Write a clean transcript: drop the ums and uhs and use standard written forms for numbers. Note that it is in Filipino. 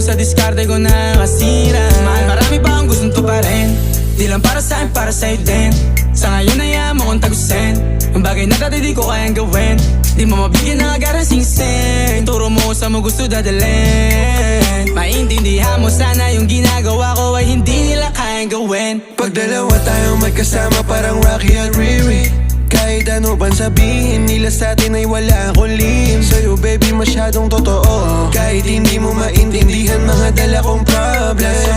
sa diskarte ko na kasira. Mahal, marami pa ang gustong tuparin. Di lang para sa'kin, para sa'yo din. Sa ngayon ayaw mo kong tagusin ang bagay na dati di ko kayang gawin. Di mo mabigyan ng agarang sing-sing. Turo mo sa mo gusto dadalhin. Maintindihan mo sana yung ginagawa ko ay hindi nila kayang gawin. Pag dalawa tayong magkasama parang Rocky at Riri. Kahit ano bang sabihin nila sa'tin ay wala akong lihim. Sa'yo baby masyadong totoo. Kahit hindi mo maintindihan mga dala kong problem.